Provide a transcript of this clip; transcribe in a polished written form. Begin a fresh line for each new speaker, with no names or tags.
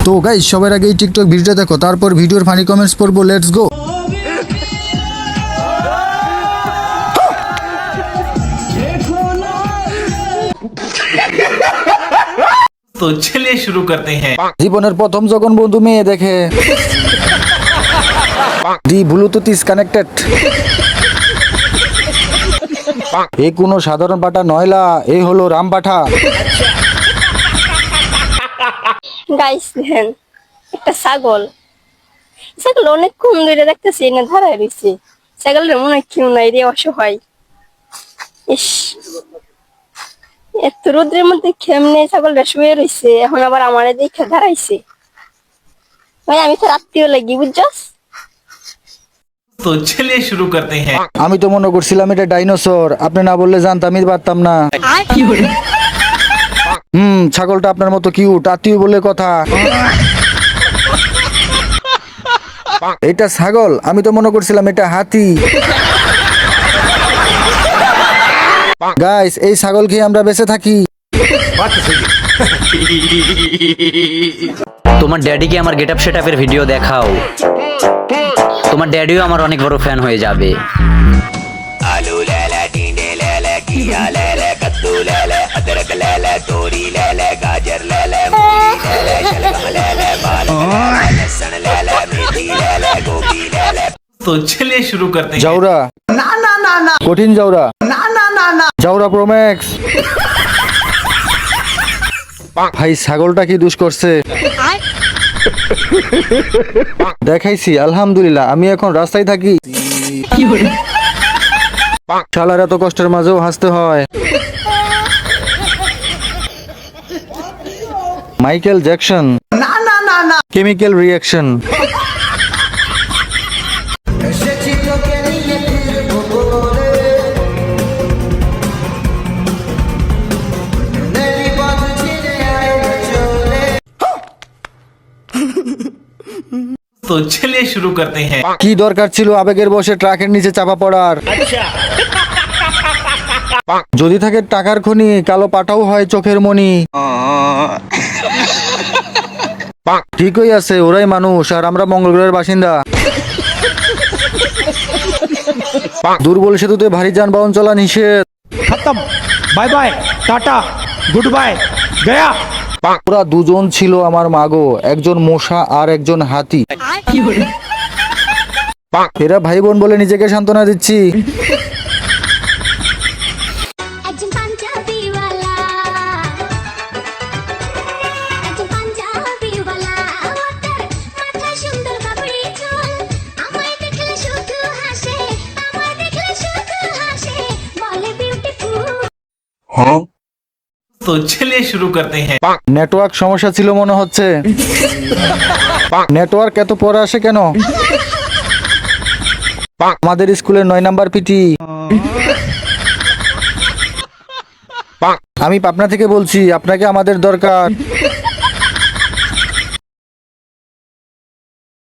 তো গাইস সবার আগে এই টিকটক ভিডিওটা দেখো, তারপর ভিডিওর ফানি কমেন্টস পড়বো। Let's go.
तो चलिए शुरू करते हैं।
জীবনের প্রথম যখন বন্ধু মেয়ে দেখে দি ব্লুটুথ ইজ কানেক্টেড। এই কোনো সাধারণ পাঠা নয়লা, এই হলো রাম পাঠা।
গাইস দেখেন একটা ছাগল অনেকক্ষণ ধরে দেখতেছি না ধরাই রয়েছে। ছাগলের মনে হয় কেউ নাই রে, অসহায়। ইস, এত রোদ্রের মধ্যে কেমনে ছাগলটা শুয়ে রয়েছে, এখন আবার আমারে দেখে ধরাইছে। ভাই আমি তো রাত্রিও লাগি, বুঝছস?
तो चलिए शुरू करते हैं।
আমি তো মনে করছিলাম এটা ডাইনোসর, আপনি না বললে জানতামই পারতাম না। ছাগলটা আপনার মতো কিউট, আত্মীয় বলে কথা। এটা ছাগল, আমি তো মনে করছিলাম এটা হাতি। গাইস এই ছাগল খেয়ে আমরা বেঁচে থাকি।
তোমার ড্যাডিকে আমার গেটআপ সেটআপের ভিডিও দেখাও, তোমার ড্যাডিও আমার অনেক বড় ফ্যান হয়ে যাবে।
आलू ले ले, टींडे ले ले, घिया ले ले, कद्दू ले ले, अदरक ले ले, तोरी ले ले, गाजर ले ले, मूली ले ले, शलगम ले ले, पालक ले ले, लहसुन ले ले, मेथी ले ले, गोभी ले ले।
तो चलिए शुरू करते हैं।
জাউরা না না না না, কঠিন জাউরা না না না না, জাউরা প্রো ম্যাক্স। ভাই ছাগলটা কি দুষ করছে দেখাইছি, আলহামদুলিল্লাহ আমি এখন রাস্তায় থাকি। শালার এত কষ্টের মাঝেও হাসতে হয়। মাইকেল জ্যাকসন না না না না, কেমিক্যাল রিঅ্যাকশন।
तो चलिए शुरू करते हैं।
কি দরকার ছিল আবেগের বসে ট্রাকের নিচে চাপা পড়ার? যদি থাকে টাকার খনি, কালো পাটাও হয় চোখের মনি। ঠিকই আছে, ওরাই মানুষ আর আমরা মঙ্গল গ্রহের বাসিন্দা। দুর্বল সেতুতে ভারী যানবাহন চলা নিষেধ।
खत्म, bye bye, tata, good bye, गया।
ওরা দুজন ছিল আমার মাগো, একজন মশা আর একজন হাতি। এরা ভাই বোন বলে নিজেকে সান্ত্বনা দিচ্ছি।
একজন পাঞ্জাবিওয়ালা, একজন পাঞ্জাবিওয়ালা, ওটার মাথায় সুন্দর বাবরি চুল, আমায় দেখলে শুধু হাসে, আমায় দেখলে শুধু হাসে, বলে বিউটিফুল।
तो चलिए शुरू करते हैं।
নেটওয়ার্ক সমস্যা ছিল মনে হচ্ছে। নেটওয়ার্ক এত পরে আসে কেন? আমাদের স্কুলের 9 নাম্বার পিটি। আমি পাবনা থেকে বলছি, আপনাকে আমাদের দরকার।